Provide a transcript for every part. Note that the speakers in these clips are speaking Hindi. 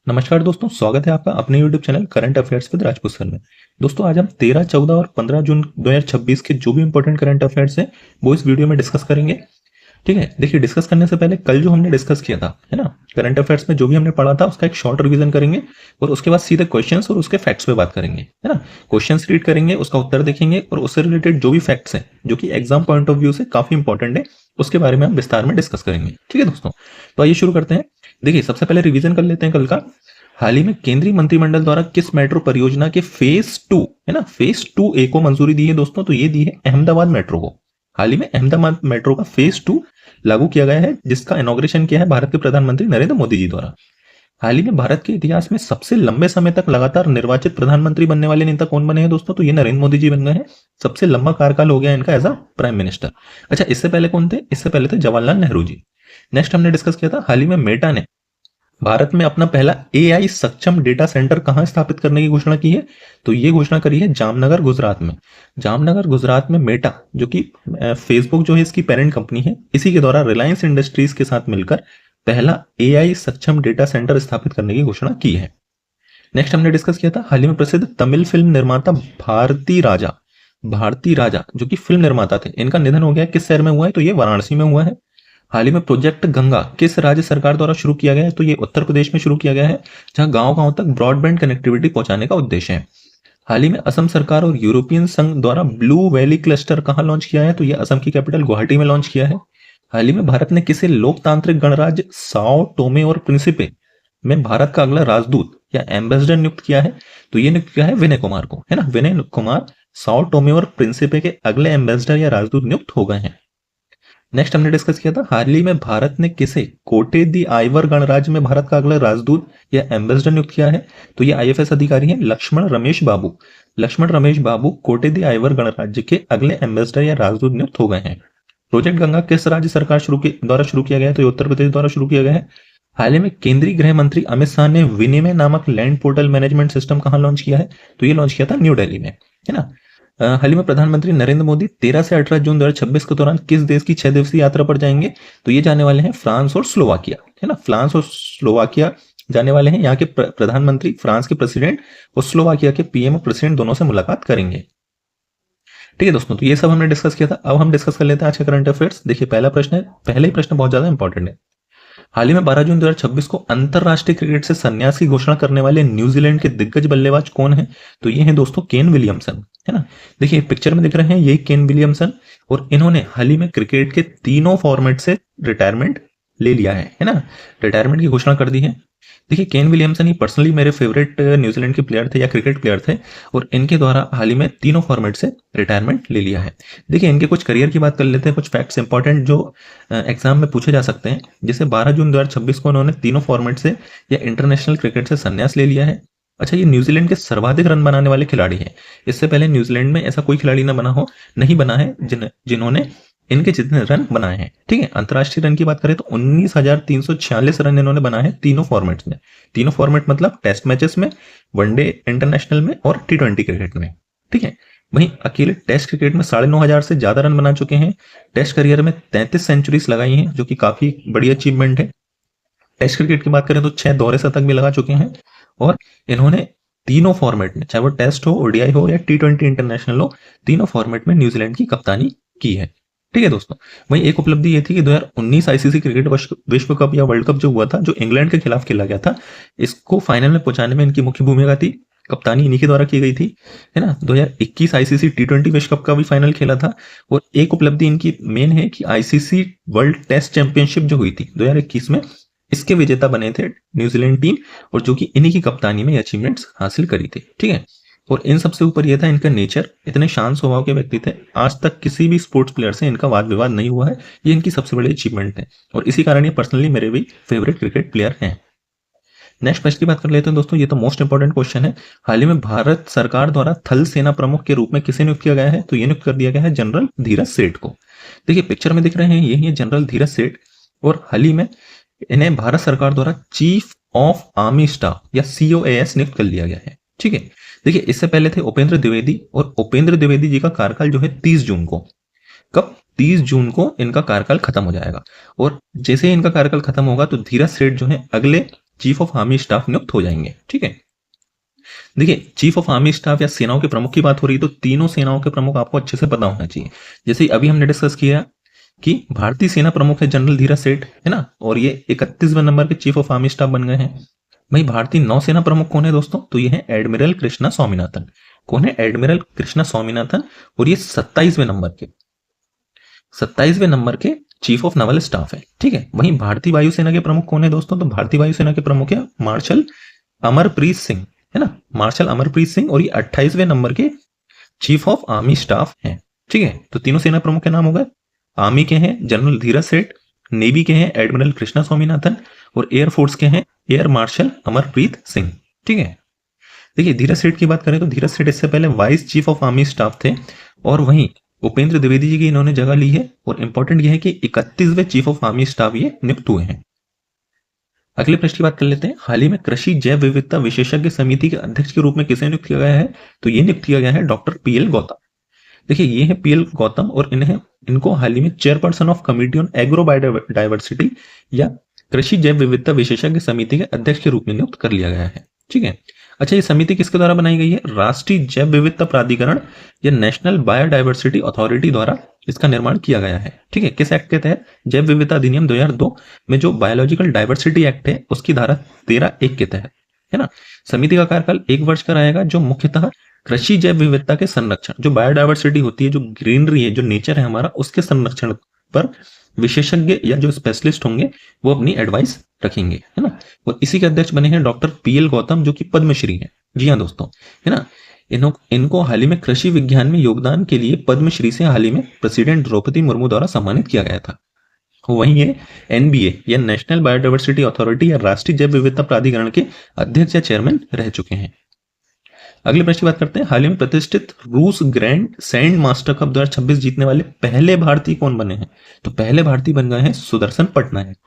नमस्कार दोस्तों, स्वागत है आपका अपने YouTube channel current affairs with Rajput sir में। दोस्तों आज हम 13, 14 और 15 जून 2026 के जो भी इंपॉर्टेंट करंट अफेयर्स हैं वो इस वीडियो में डिस्कस करेंगे। ठीक है, देखिए डिस्कस करने से पहले कल जो हमने डिस्कस किया था, है ना, करंट अफेयर्स में जो भी हमने पढ़ा था उसका एक शॉर्ट रिवीजन करेंगे और उसके बाद सीधे क्वेश्चंस और उसके फैक्ट्स पे बात करेंगे, है ना। क्वेश्चंस रीड करेंगे, उसका उत्तर देखेंगे और उससे रिलेटेड जो भी फैक्ट्स हैं जो कि एग्जाम पॉइंट ऑफ व्यू से काफी इंपॉर्टेंट है उसके बारे में हम विस्तार में डिस्कस करेंगे। ठीक है दोस्तों, तो आइए शुरू करते हैं। देखिए सबसे पहले रिवीजन कर लेते हैं कल का। हाल ही में केंद्रीय मंत्रिमंडल द्वारा किस मेट्रो परियोजना के फेज 2, है ना, फेज 2A को मंजूरी दी है दोस्तों? तो ये दी है अहमदाबाद मेट्रो को। हाल ही में अहमदाबाद मेट्रो का फेज 2 लागू किया गया है, जिसका इनॉग्रेशन किया है भारत के प्रधानमंत्री नरेंद्र मोदी जी द्वारा। हाल ही में भारत के इतिहास में सबसे लंबे समय तक लगातार निर्वाचित प्रधानमंत्री बनने वाले नेता कौन बने हैं दोस्तों? तो ये नरेंद्र मोदी जी बन गए हैं। सबसे लंबा कार्यकाल हो गया इनका एज अ प्राइम मिनिस्टर। अच्छा, इससे पहले कौन थे? इससे पहले थे जवाहरलाल नेहरू जी। नेक्स्ट हमने डिस्कस किया था, हाल ही में मेटा ने भारत में अपना पहला AI सक्षम डेटा सेंटर कहां स्थापित करने की घोषणा की है? तो ये घोषणा करी है जामनगर गुजरात में। जामनगर गुजरात में मेटा, जो कि फेसबुक जो है इसकी पेरेंट कंपनी है, इसी के द्वारा रिलायंस इंडस्ट्रीज के साथ मिलकर पहला AI सक्षम डेटा सेंटर स्थापित करने की घोषणा की है। नेक्स्ट हमने डिस्कस किया था, हाल ही में प्रसिद्ध तमिल फिल्म निर्माता भारती राजा जो कि फिल्म निर्माता थे, इनका निधन हो गया। किस शहर में हुआ है? तो ये वाराणसी में हुआ है। हाल ही में प्रोजेक्ट गंगा किस राज्य सरकार द्वारा शुरू किया गया है? तो ये उत्तर प्रदेश में शुरू किया गया है, जहां गांव-गांव तक ब्रॉडबैंड कनेक्टिविटी पहुंचाने का उद्देश्य है। हाल ही में असम सरकार और यूरोपियन संघ द्वारा ब्लू वैली क्लस्टर कहां लॉन्च किया है? तो ये असम की कैपिटल गुवाहाटी में लॉन्च किया है। हाल ही में भारत ने किसे लोकतांत्रिक गणराज्य साओ टोमे और प्रिंसिपे में भारत का अगला राजदूत या एम्बेसडर नियुक्त किया है? तो ये नियुक्त किया है विनय कुमार को, है ना। विनय कुमार साओ टोमे और प्रिंसिपे के अगले एम्बेसडर या राजदूत नियुक्त हो गए हैं। नेक्स्ट हमने डिस्कस किया था, हाल ही में भारत ने किसे कोटे दी आइवर गणराज्य में भारत का अगला राजदूत या एम्बेसडर नियुक्त किया है? तो ये IFS अधिकारी हैं लक्ष्मण रमेश बाबू। लक्ष्मण रमेश बाबू कोटे दी आइवर गणराज्य के अगले एम्बेसडर या राजदूत नियुक्त हो गए हैं। प्रोजेक्ट गंगा किस राज्य सरकार द्वारा शुरू किया गया है? तो ये उत्तर प्रदेश द्वारा शुरू किया गया है। हाल ही में केंद्रीय गृह मंत्री अमित शाह ने विनिमय नामक लैंड पोर्टल मैनेजमेंट सिस्टम कहां लॉन्च किया है? तो ये लॉन्च किया था न्यू दिल्ली में, है ना। हाल ही में प्रधानमंत्री नरेंद्र मोदी 13 से 18 जून 2026 के दौरान किस देश की 6 दिवसीय यात्रा पर जाएंगे? तो ये जाने वाले हैं फ्रांस और स्लोवाकिया, है ना। फ्रांस और स्लोवाकिया जाने वाले हैं। यहाँ के प्रधानमंत्री फ्रांस के प्रेसिडेंट और स्लोवाकिया के PM और प्रेसिडेंट दोनों से मुलाकात करेंगे। ठीक है दोस्तों, तो ये सब हमने डिस्कस किया था। अब हम डिस्कस कर लेते हैं आज का करंट अफेयर्स। देखिए पहला प्रश्न है, पहले ही प्रश्न बहुत ज्यादा इंपॉर्टेंट है। हाल ही में 12 जून 2026 को अंतरराष्ट्रीय क्रिकेट से संन्यास की घोषणा करने वाले न्यूजीलैंड के दिग्गज बल्लेबाज कौन है? तो ये हैं दोस्तों केन विलियमसन, है ना। देखिए पिक्चर में दिख रहे हैं, यही केन विलियमसन, और इन्होंने हाल ही में क्रिकेट के तीनों फॉर्मेट से रिटायरमेंट ले लिया है ना। रिटायरमेंट की घोषणा कर दी है। देखिए केन विलियमसन ही पर्सनली मेरे फेवरेट न्यूजीलैंड के प्लेयर थे या क्रिकेट प्लेयर थे, और इनके द्वारा हाल ही में तीनों फॉर्मेट से रिटायरमेंट ले लिया है। देखिए इनके कुछ करियर की बात कर लेते हैं, कुछ फैक्ट्स इंपॉर्टेंट जो एग्जाम में पूछे जा सकते हैं। जैसे 12 जून 2026 को उन्होंने तीनों फॉर्मेट से या इंटरनेशनल क्रिकेट से संन्यास ले लिया है। अच्छा, ये न्यूजीलैंड के सर्वाधिक रन बनाने वाले खिलाड़ी हैं। इससे पहले न्यूजीलैंड में ऐसा कोई खिलाड़ी नहीं बना है जिन्होंने इनके जितने रन बनाए हैं। ठीक है, अंतरराष्ट्रीय रन की बात करें तो 19,346 रन इन्होंने बनाए हैं तीनों फॉर्मेट्स में। तीनों फॉर्मेट मतलब टेस्ट मैचेस में, वनडे इंटरनेशनल में और T20 क्रिकेट में। ठीक है, वहीं अकेले टेस्ट क्रिकेट में 9,500 से ज्यादा रन बना चुके हैं। टेस्ट करियर में 33 सेंचुरीज लगाई हैं, जो कि काफी बड़ी अचीवमेंट है। टेस्ट क्रिकेट की बात करें तो 6 दोहरे शतक भी लगा चुके हैं, और इन्होंने तीनों फॉर्मेट में, चाहे वो टेस्ट हो, ODI हो या T20 इंटरनेशनल हो, तीनों फॉर्मेट में न्यूजीलैंड की कप्तानी की है। ठीक है दोस्तों, वहीं एक उपलब्धि ये थी कि 2019 ICC क्रिकेट विश्व कप या वर्ल्ड कप जो हुआ था, जो इंग्लैंड के खिलाफ खेला गया था, इसको फाइनल में पहुंचाने में इनकी मुख्य भूमिका थी। कप्तानी इन्हीं के द्वारा की गई थी, है ना। 2021 ICC T20 विश्व कप का भी फाइनल खेला था। और एक उपलब्धि इनकी मेन है कि ICC वर्ल्ड टेस्ट चैंपियनशिप जो हुई थी 2021 में, इसके विजेता बने थे न्यूजीलैंड टीम, और जो कि इन्हीं की कप्तानी में अचीवमेंट्स हासिल करी थी। ठीक है, और इन सबसे ऊपर यह था इनका नेचर। इतने शांत स्वभाव के व्यक्ति थे, आज तक किसी भी स्पोर्ट्स प्लेयर से इनका वाद विवाद नहीं हुआ है। ये इनकी सबसे बड़ी अचीवमेंट है, और इसी कारण ये पर्सनली मेरे भी फेवरेट क्रिकेट प्लेयर हैं। नेक्स्ट प्रश्न की बात कर लेते हैं दोस्तों, ये तो मोस्ट इंपोर्टेंट क्वेश्चन है। हाल ही में भारत सरकार द्वारा थल सेना प्रमुख के रूप में किसे नियुक्त किया गया है? तो ये नियुक्त कर दिया गया है जनरल धीरज सेठ को। देखिए पिक्चर में दिख रहे हैं, यही है जनरल धीरज सेठ, और हाल ही में इन्हें भारत सरकार द्वारा चीफ ऑफ आर्मी स्टाफ या COAS नियुक्त कर लिया गया है। ठीक है, देखिए इससे पहले थे उपेंद्र द्विवेदी, और उपेंद्र द्विवेदी जी का कार्यकाल जो है 30 जून को, कब 30 जून को इनका कार्यकाल खत्म हो जाएगा। और जैसे ही इनका कार्यकाल खत्म होगा तो धीरज सेठ जो है अगले चीफ ऑफ आर्मी स्टाफ नियुक्त हो जाएंगे। ठीक है, देखिए चीफ ऑफ आर्मी स्टाफ या सेनाओं के प्रमुख की बात हो रही है तो तीनों सेनाओं के प्रमुख आपको अच्छे से पता होना चाहिए। जैसे अभी हमने डिस्कस किया कि भारतीय सेना प्रमुख है जनरल धीरज सेठ, है ना, और ये 31वें नंबर के चीफ ऑफ आर्मी स्टाफ बन गए हैं। भाई भारतीय नौसेना प्रमुख कौन है दोस्तों, तो ये है एडमिरल कृष्णा स्वामीनाथन। कौन है, एडमिरल कृष्णा स्वामीनाथन, और ये 27वें नंबर के चीफ ऑफ नवल स्टाफ है। ठीक है, वहीं भारतीय वायुसेना के प्रमुख कौन है दोस्तों, तो भारतीय वायुसेना के प्रमुख है मार्शल अमरप्रीत सिंह, है ना, मार्शल अमरप्रीत सिंह, और ये 28वें नंबर के चीफ ऑफ आर्मी स्टाफ हैं। ठीक है, तो तीनों सेना प्रमुख के नाम हो गए। आर्मी के हैं जनरल धीरज सेठ, नेवी के हैं एडमिरल कृष्णा स्वामीनाथन, और एयरफोर्स के हैं एयर मार्शल अमरप्रीत सिंह। ठीक है, देखिए धीरज सेठ की बात करें तो धीरज सेठ इससे पहले vice chief of army staff थे, और वहीं उपेंद्र द्विवेदी जी की इन्होंने जगह ली है। और इंपॉर्टेंट यह है कि 31वें चीफ ऑफ आर्मी स्टाफ ये नियुक्त हुए हैं। अगले प्रश्न की बात कर लेते हैं। हाल ही में कृषि जैव विविधता विशेषज्ञ समिति के अध्यक्ष के रूप में किसे नियुक्त किया गया है, तो ये नियुक्त किया गया है डॉक्टर पीएल गौतम। देखिए ये है पीएल गौतम, और इनको हाल ही में chairperson of committee on agro biodiversity या कृषि जैव विविधता विशेषज्ञ समिति के अध्यक्ष के रूप में नियुक्त कर लिया गया है। ठीक है, अच्छा ये समिति किसके द्वारा बनाई गई है, राष्ट्रीय जैव विविधता प्राधिकरण या नेशनल बायोडाइवर्सिटी अथॉरिटी द्वारा इसका निर्माण किया गया है। ठीक है, किस एक्ट के तहत, जैव विविधता अधिनियम 2002 में जो बायोलॉजिकल डाइवर्सिटी एक्ट है उसकी धारा 13(1) के तहत, है ना। समिति का कार्यकाल 1 वर्ष का रहेगा, जो मुख्यतः कृषि जैव विविधता के संरक्षण, जो बायोडाइवर्सिटी होती है, जो ग्रीनरी है, जो नेचर है हमारा, उसके संरक्षण पर विशेषज्ञ या जो स्पेशलिस्ट होंगे वो अपनी एडवाइस रखेंगे, है ना। और इसी के अध्यक्ष बने हैं डॉक्टर पीएल गौतम, जो कि पद्मश्री हैं। जी हाँ दोस्तों, है ना। इनको हाल ही में कृषि विज्ञान में योगदान के लिए पद्मश्री से हाल ही में प्रेसिडेंट द्रौपदी मुर्मू द्वारा सम्मानित किया गया था। वहीं ये एनबीए या नेशनल बायोडाइवर्सिटी अथॉरिटी या राष्ट्रीय जैव विविधता प्राधिकरण के अध्यक्ष या चेयरमैन रह चुके हैं। अगले प्रश्न की बात करते हैं। हाल ही में प्रतिष्ठित रूस ग्रैंड सैंड मास्टर कप 2026 जीतने वाले पहले भारतीय कौन बने हैं, तो पहले भारतीय बन गए हैं सुदर्शन पटनायक।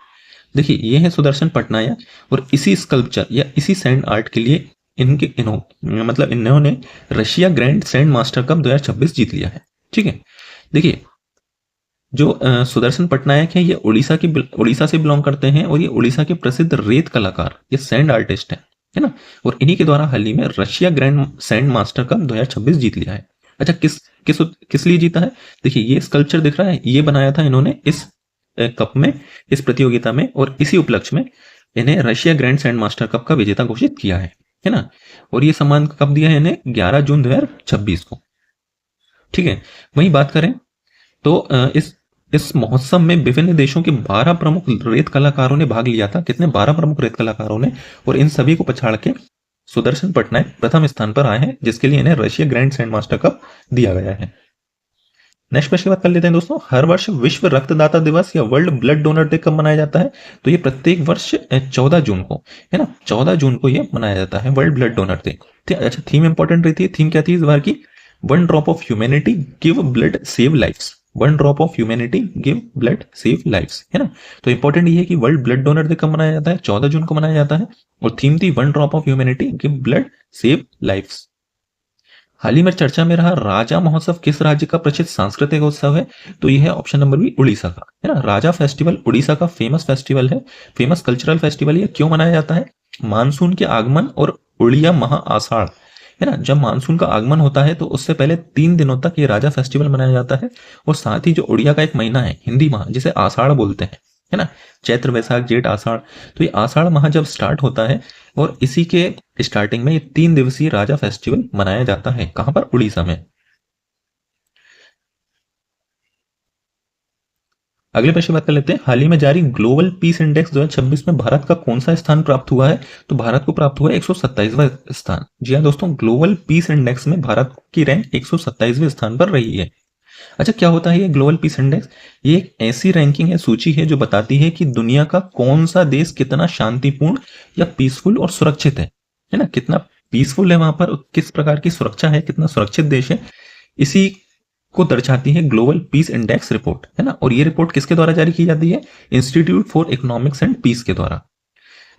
देखिए ये है सुदर्शन पटनायक, और इसी स्कल्पचर या इसी सैंड आर्ट के लिए इन्होंने Russia grand sand master cup 2026 जीत लिया है। ठीक है, देखिए जो सुदर्शन पटनायक है ये उड़ीसा से बिलोंग करते हैं, और ये उड़ीसा के प्रसिद्ध रेत कलाकार, ये सैंड आर्टिस्ट है ना। और इन्हीं के द्वारा हाल ही में Russia grand sand master cup 2026 जीत लिया है। अच्छा किस लिए जीता है, देखिए ये स्कल्पचर दिख रहा है, ये बनाया था इन्होंने इस कप में, इस प्रतियोगिता में, और इसी उपलक्ष्य में इन्हें Russia grand sand master cup का विजेता घोषित किया है ना। और ये सम्मान कब दिया है इन्हें, 11 जून 2026 को। ठीक है, वहीं बात करें तो इस महोत्सव में विभिन्न देशों के 12 प्रमुख रेत कलाकारों ने भाग लिया था। कितने, 12 प्रमुख रेत कलाकारों ने, और इन सभी को पछाड़ के सुदर्शन पटनायक प्रथम स्थान पर आए हैं, जिसके लिए इन्हें Russia grand sand master cup दिया गया है। नेक्स्ट प्रश्न की बात कर लेते हैं दोस्तों। हर वर्ष विश्व रक्तदाता दिवस या वर्ल्ड ब्लड डोनर डे कब मनाया जाता है, तो ये प्रत्येक वर्ष 14 जून को, है ना, 14 जून को ये मनाया जाता है वर्ल्ड ब्लड डोनर डे। अच्छा थीम इंपॉर्टेंट रही थी, थीम क्या थी इस बार की, 1 drop of humanity give blood save lives. 1 drop of humanity give blood save lives, है ना। तो इंपॉर्टेंट ये है कि वर्ल्ड ब्लड डोनर डे कब मनाया जाता है, 14 जून को मनाया जाता है, और थीम थी 1 drop of humanity give blood save lifes. हाल ही में चर्चा में रहा राजा महोत्सव किस राज्य का प्रसिद्ध सांस्कृतिक उत्सव है, तो यह है ऑप्शन नंबर बी, उड़ीसा का, है ना। राजा फेस्टिवल उड़ीसा का फेमस फेस्टिवल है, फेमस कल्चरल फेस्टिवल है। क्यों मनाया जाता है, मानसून के आगमन और उड़िया महा आषाढ़, है ना, जब मानसून का आगमन होता है तो उससे पहले 3 दिनों तक ये राजा फेस्टिवल मनाया जाता है। और साथ ही जो उड़िया का एक महीना है हिंदी माह, जिसे आषाढ़ बोलते हैं, है ना, चैत्र वैशाख जेठ आषाढ़, तो ये आषाढ़ माह जब स्टार्ट होता है और इसी के स्टार्टिंग में ये 3 दिवसीय राजा फेस्टिवल मनाया जाता है। कहां पर, उड़ीसा में। अगले प्रश्न बात कर लेते हैं। हाल ही में जारी ग्लोबल पीस इंडेक्स 2026 में भारत का कौन सा स्थान प्राप्त हुआ है, तो भारत को प्राप्त हुआ है 127वां स्थान। जी हाँ दोस्तों, ग्लोबल पीस इंडेक्स में भारत की रैंक 127वें स्थान पर रही है। अच्छा क्या होता है ये ग्लोबल पीस इंडेक्स, ये एक ऐसी रैंकिंग है, सूची है, जो बताती है कि दुनिया का कौन सा देश कितना शांतिपूर्ण या पीसफुल और सुरक्षित है ना, कितना पीसफुल है वहां पर, किस प्रकार की सुरक्षा है, कितना सुरक्षित देश है, इसी को दर्शाती है ग्लोबल पीस इंडेक्स रिपोर्ट, है ना। और ये रिपोर्ट किसके द्वारा जारी की जाती है, institute for economics and peace के द्वारा।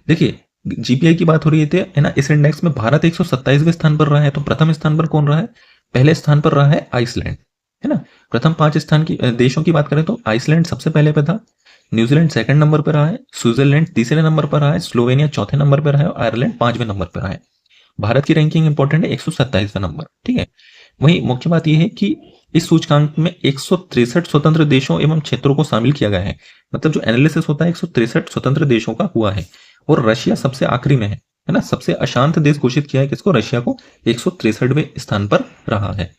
देखिए जीपीआई की बात हो रही थी, है ना, इस इंडेक्स में भारत 127वें स्थान पर रहा है। तो प्रथम स्थान पर कौन रहा है, पहले स्थान पर रहा है आइसलैंड, है ना। प्रथम 5 स्थान की देशों की बात करें तो आइसलैंड सबसे पहले पे था, न्यूजीलैंड सेकंड नंबर पर रहा है, स्विट्जरलैंड तीसरे नंबर पर रहा है, स्लोवेनिया चौथे नंबर पर रहा है और आयरलैंड 5वें नंबर पर रहा है। भारत की रैंकिंग इंपॉर्टेंट है, 127वां नंबर। ठीक है, वहीं मुख्य बात यह है कि इस सूचकांक में 163 स्वतंत्र देशों एवं क्षेत्रों को शामिल किया गया है। मतलब जो एनालिसिस होता है 163 स्वतंत्र देशों का हुआ है और रशिया सबसे आखिरी में है ना। सबसे अशांत देश घोषित किया है किसको? रशिया को। 163वें स्थान पर रहा है।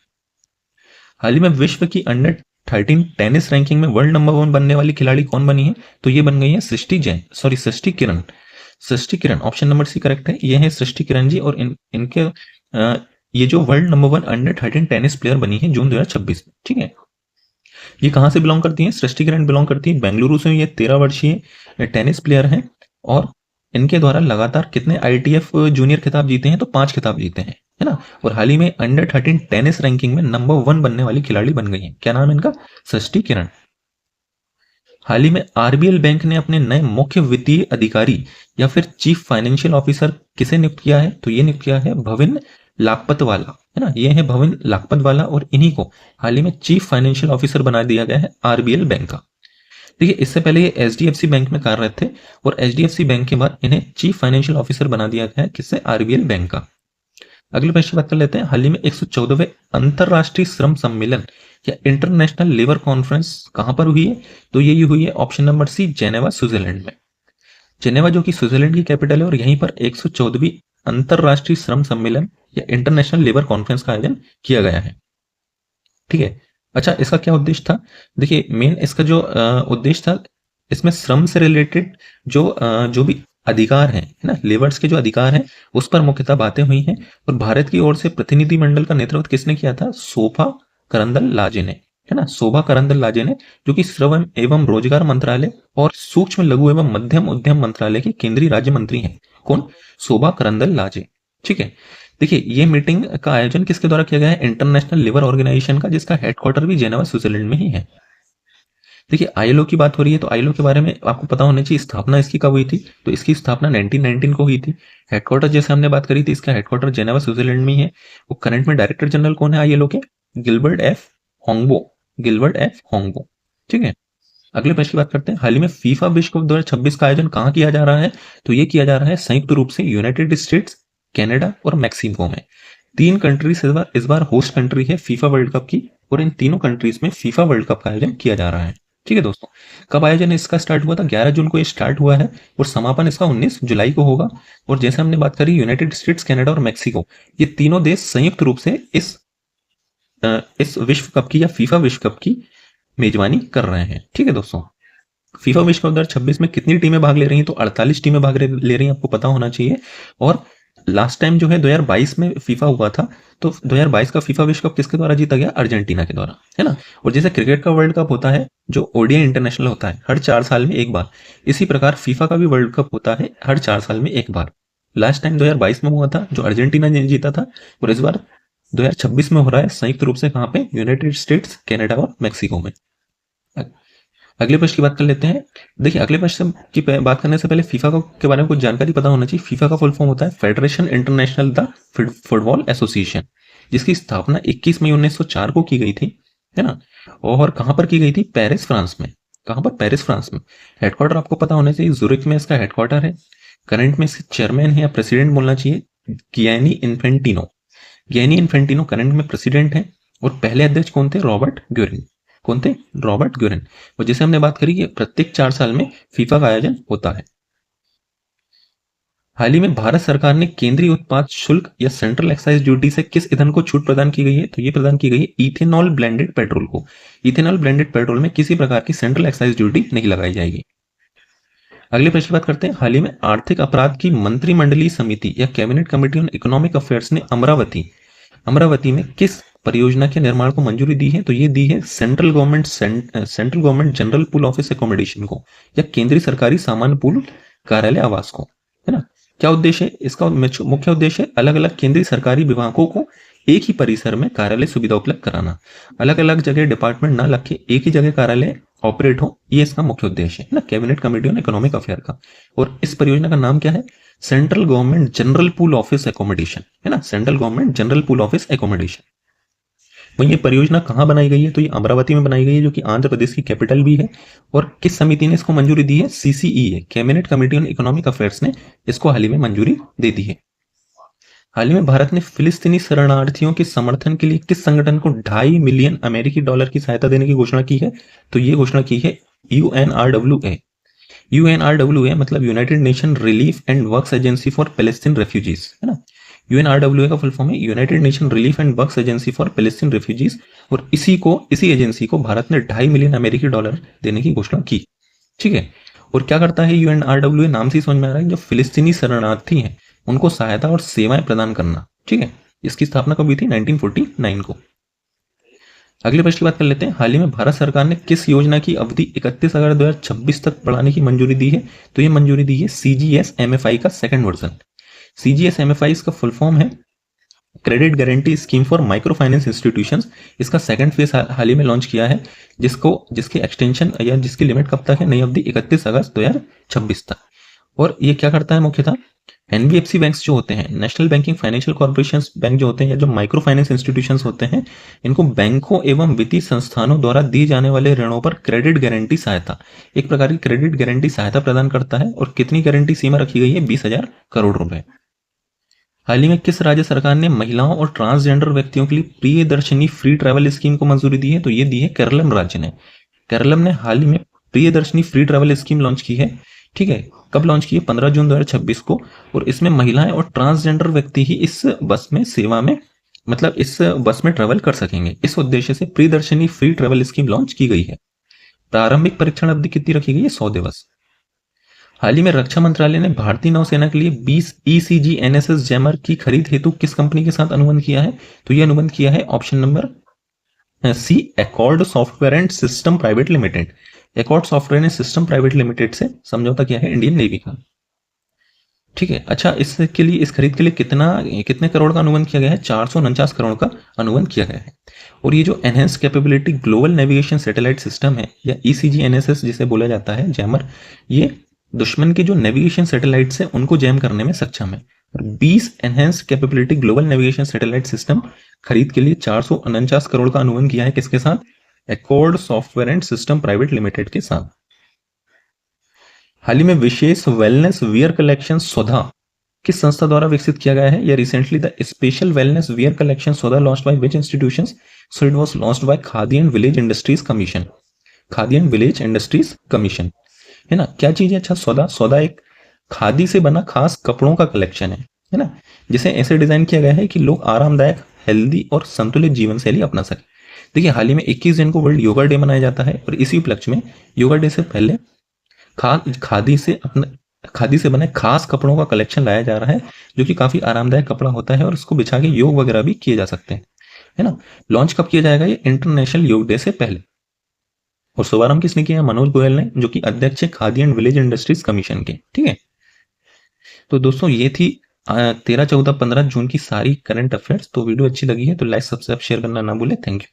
हाल ही में विश्व की अंडर 13 टेनिस रैंकिंग में वर्ल्ड नंबर 1 बनने वाली खिलाड़ी कौन बनी है? तो ये बन गई है सृष्टि किरण। सृष्टि किरण, ऑप्शन नंबर सी करेक्ट है। ये है सृष्टि किरण जी और इनके ये जो world number 1 under 13 tennis player बनी है जून 2026 में। ठीक है, ये कहां से बिलोंग करती है? सृष्टि किरण बिलोंग करती है बेंगलुरु से। ये 13 वर्षीय टेनिस प्लेयर हैं और इनके द्वारा लगातार कितने आईटीएफ जूनियर खिताब जीते हैं? तो 5 खिताब जीते हैं, है ना। और हाल ही में अंडर 13 टेनिस रैंकिंग में नंबर 1 बनने वाली खिलाड़ी बन गई है। क्या नाम है इनका? सृष्टि किरण। हाल ही में आरबीएल बैंक ने अपने नए मुख्य वित्तीय अधिकारी या फिर चीफ फाइनेंशियल ऑफिसर किसे नियुक्त किया है? तो ये नियुक्त किया है भविन लाखपतवाला, है ना। ये है भविन लाखपतवाला और इन्हीं को हाल ही में चीफ फाइनेंशियल ऑफिसर बना दिया गया है आरबीएल बैंक का। देखिए, इससे पहले ये एचडीएफसी बैंक में कार्यरत थे और एचडीएफसी बैंक के बाद इन्हें चीफ फाइनेंशियल ऑफिसर बना दिया गया है किससे? आरबीएल बैंक का। अगले प्रश्न की बात कर लेते हैं। हाल ही में 114वें अंतरराष्ट्रीय श्रम सम्मेलन या इंटरनेशनल लेबर कॉन्फ्रेंस कहां पर हुई है? तो ये हुई है option number C, Geneva Switzerland में। जेनेवा जो कि स्विट्जरलैंड की कैपिटल है और यहीं पर 114वीं अंतरराष्ट्रीय श्रम सम्मेलन या इंटरनेशनल लेबर कॉन्फ्रेंस का आयोजन किया गया है। ठीक है, अच्छा, इसका क्या उद्देश्य था? देखिए, मेन इसका जो उद्देश्य था, इसमें श्रम से रिलेटेड जो भी अधिकार हैं, है ना, लेबर्स के जो अधिकार हैं उस पर मुख्यतः बातें हुई हैं। और भारत की ओर से प्रतिनिधिमंडल का नेतृत्व किसने किया था? शोभा करंदल लाजे ने, है ना, शोभा करंदल लाजे ने, जो कि श्रम एवं रोजगार मंत्रालय और सूक्ष्म लघु एवं मध्यम उद्यम मंत्रालय के केंद्रीय राज्य मंत्री हैं। कौन? शोभा करंदल लाजे। ठीक है, देखिए, ये मीटिंग का आयोजन किसके द्वारा किया गया है? इंटरनेशनल लेबर ऑर्गेनाइजेशन का, जिसका हेडक्वार्टर भी जेनेवा स्विट्जरलैंड में ही है। देखिए, आईएलओ की बात हो रही है तो आईएलओ के बारे में आपको पता होना चाहिए, स्थापना इसकी कब हुई थी? तो इसकी स्थापना 1919 को हुई थी। हेडक्वार्टर जैसे हमने बात करी थी, इसका हेडक्वार्टर जेनेवा स्विट्जरलैंड में ही है। वो करंट में डायरेक्टर जनरल कौन है आईएलओ के? Gilbert F Houngbo. ठीक है, अगले प्रश्न की बात करते हैं। हाल ही में फीफा विश्व कप 2026 का आयोजन कहाँ किया जा रहा है? तो ये किया जा रहा है संयुक्त रूप से यूनाइटेड स्टेट्स, कनाडा और मैक्सिको में। 3 कंट्रीज इस बार होस्ट कंट्री है फीफा वर्ल्ड कप की और इन तीनों कंट्रीज में फीफा वर्ल्ड कप का आयोजन किया जा रहा है। ठीक है दोस्तों, कब आयोजन इसका स्टार्ट हुआ था? 11 जून को ये स्टार्ट हुआ है और समापन इसका 19 जुलाई को होगा। और जैसे हमने बात करी, यूनाइटेड स्टेट्स, कनाडा और मैक्सिको, ये तीनों देश संयुक्त रूप से इस विश्व कप की या फीफा विश्व कप की मेजबानी कर रहे हैं। ठीक है दोस्तों, फीफा विश्व कप 2026 में कितनी टीमें भाग ले रही हैं? तो 48 टीमें भाग ले रही हैं, आपको पता होना चाहिए। और लास्ट टाइम जो है 2022 में फीफा हुआ था, तो 2022 का फीफा विश्व कप किसके द्वारा जीता गया? अर्जेंटीना के द्वारा, है ना। और जैसे क्रिकेट का वर्ल्ड कप होता है जो ओडीआई इंटरनेशनल होता है हर 4 साल में एक बार, इसी प्रकार फीफा का भी वर्ल्ड कप होता है हर 4 साल में एक बार। लास्ट टाइम 2022 में हुआ था जो अर्जेंटीना ने जीता था और इस बार 2026 में हो रहा है संयुक्त रूप से। कहां पे? यूनाइटेड स्टेट्स, कनाडा और मैक्सिको में। अगले प्रश्न की बात कर लेते हैं। देखिए, अगले प्रश्न की बात करने से पहले फीफा के बारे में कुछ जानकारी पता होना चाहिए। फीफा का फुल फॉर्म होता है federation international the football association, जिसकी स्थापना 21 मई 1904 को की गई थी, है ना। और कहां पर की गई थी? पेरिस, फ्रांस में। कहां पर? पेरिस, फ्रांस में। हेडक्वार्टर आपको पता होना चाहिए, ज़ुरिक में इसका हेडक्वार्टर है। करंट में इसके चेयरमैन है या प्रेसिडेंट बोलना चाहिए, गियानी इन्फेंटिनो करंट में प्रेसिडेंट है। और पहले अध्यक्ष कौन थे? Robert Guérin. और जैसे हमने बात करी कि प्रत्येक 4 साल में फीफा का आयोजन होता है। हाल ही में भारत सरकार ने केंद्रीय उत्पाद शुल्क या सेंट्रल एक्साइज ड्यूटी से किस ईंधन को छूट प्रदान की गई है? तो ये प्रदान की गई है इथेनॉल ब्लेंडेड पेट्रोल को। इथेनॉल ब्लेंडेड पेट्रोल में किसी प्रकार की सेंट्रल एक्साइज ड्यूटी नहीं लगाई जाएगी। अगले प्रश्न की बात करते हैं। हाल ही में आर्थिक अपराध की मंत्रिमंडलीय समिति या cabinet committee on economic affairs ने अमरावती में किस परियोजना के निर्माण को मंजूरी दी है? तो ये दी है central government general pool office accommodation को या केंद्रीय सरकारी सामान्य पूल कार्यालय आवास को, है ना। क्या उद्देश्य है इसका? मुख्य उद्देश्य है अलग अलग केंद्रीय सरकारी विभागों को एक ही परिसर में कार्यालय सुविधा उपलब्ध कराना। अलग अलग जगह डिपार्टमेंट ना लग के एक ही जगह कार्यालय ऑपरेट हो, ये इसका मुख्य उद्देश्य है ना, cabinet committee on economic affair का। और इस परियोजना का नाम क्या है? Central government general pool office accommodation, है ना, central government general pool office accommodation. वहीं ये परियोजना कहाँ बनाई गई है, तो ये अमरावती में बनाई गई है, जो कि आंध्र प्रदेश की कैपिटल भी है। और किस समिति ने इसको मंजूरी दी है, CCEA, cabinet committee on economic affairs ने इसको हाल ही में मंजूरी दे दी है। हाल ही में भारत ने फिलिस्तीनी शरणार्थियों के समर्थन के लिए किस संगठन को $2.5 मिलियन की सहायता देने की घोषणा की है, तो ये घोषणा की है UNRWA। UNRWA मतलब United nation relief and works agency for Palestine refugees, है ना। UNRWA का फुल फॉर्म है United nation relief and works agency for Palestine refugees. और इसी एजेंसी को भारत ने $2.5 मिलियन देने की घोषणा की। ठीक है। और क्या करता है UNRWA, नाम से ही समझ में आ रहा है, जो फिलिस्तीनी शरणार्थी हैं उनको सहायता और सेवाएं प्रदान करना। ठीक है। इसकी स्थापना कब हुई थी, 1949 को। अगले प्रश्न की बात कर लेते हैं। हाल ही में भारत सरकार ने किस योजना की अवधि 31 अगस्त 2026 तक बढ़ाने की मंजूरी दी है, तो ये मंजूरी दी है CGS-MFI का सेकंड वर्जन। CGS-MFI इसका फुल फॉर्म है credit guarantee scheme for micro finance institutions. इसका सेकंड फेज हाल ही में लॉन्च किया है, जिसकी एक्सटेंशन या जिसकी लिमिट कब तक है, नई अवधि 31 अगस्त 2026 तक। और ये क्या करता है मुख्यतः, NBFC बैंक्स जो होते हैं, national banking financial corporation bank जो होते हैं, या जो माइक्रो फाइनेंस इंस्टीट्यूशंस होते हैं, इनको बैंकों एवं वित्तीय संस्थानों द्वारा दी जाने वाले ऋणों पर क्रेडिट गारंटी सहायता, एक प्रकार की क्रेडिट गारंटी सहायता प्रदान करता है। और कितनी गारंटी सीमा रखी गई है, 20,000 करोड़ रुपए। हाल ही में किस राज्य सरकार ने महिलाओं और ट्रांसजेंडर व्यक्तियों के लिए प्रियदर्शनी फ्री ट्रैवल स्कीम को मंजूरी दी है, तो ये दी है केरलम राज्य ने। केरलम ने हाल ही में Priyadarshini free travel scheme launch की है। ठीक है। कब लॉन्च की है, 15 जून 2026 को। और इसमें महिलाएं और ट्रांसजेंडर व्यक्ति ही इस बस में इस बस में ट्रेवल कर सकेंगे। इस उद्देश्य से Priyadarshini free travel scheme launch की गई है। प्रारंभिक परीक्षण अवधि कितनी रखी गई है, 100 दिवस। हाल ही में रक्षा मंत्रालय ने भारतीय नौसेना के लिए 20 ECG NSS जैमर की खरीद हेतु किस कंपनी के साथ अनुबंध किया है, तो यह अनुबंध किया है option number C, accord software and system private limited. Accord software and system private limited से समझौता किया है इंडियन नेवी का। ठीक है। अच्छा, इस खरीद के लिए कितने करोड़ का अनुबंध किया गया है, 449 करोड़ का अनुबंध किया गया है। और ये जो enhance capability global navigation satellite system है, या ECG NSS जिसे बोला जाता है, जैमर, ये दुश्मन के जो नेविगेशन सैटेलाइट्स है उनको जैम करने में सक्षम है। और 20 enhance capability global navigation satellite system खरीद के लिए 449 करोड़ का अनुबंध किया है, किसके साथ, accord software and system private limited के साथ। हाल ही में विशेष वेलनेस वियर कलेक्शन सौदा किस संस्था द्वारा विकसित किया गया है, या recently the special wellness wear collection सौदा launched by which institutions, so it was launched by Khadi and village industries commission. Khadi and village industries commission, है ना। क्या चीज है, अच्छा, सौदा एक खादी से बना खास कपड़ों का कलेक्शन है ना, जिसे ऐसे डिजाइन किया गया है कि लोग आरामदायक, हेल्दी और संतुलित जीवन शैली अपना सके। देखिए, हाल ही में 21 जून को वर्ल्ड योगा डे मनाया जाता है, और इसी उपलक्ष्य में योगा डे से पहले खादी से बने खास कपड़ों का कलेक्शन लाया जा रहा है, जो कि काफी आरामदायक कपड़ा होता है, और उसको बिछा के योग वगैरह भी किए जा सकते हैं, है ना। लॉन्च कब किया जाएगा, ये इंटरनेशनल योग डे से पहले। और शुभारंभ किसने किया, मनोज गोयल ने, जो कि अध्यक्ष है khadi and village industries commission के। ठीक है। तो दोस्तों, ये थी 13, 14, 15 जून की सारी करंट अफेयर्स। तो वीडियो अच्छी लगी है तो लाइक, सब्सक्राइब, शेयर करना ना भूले। Thank you.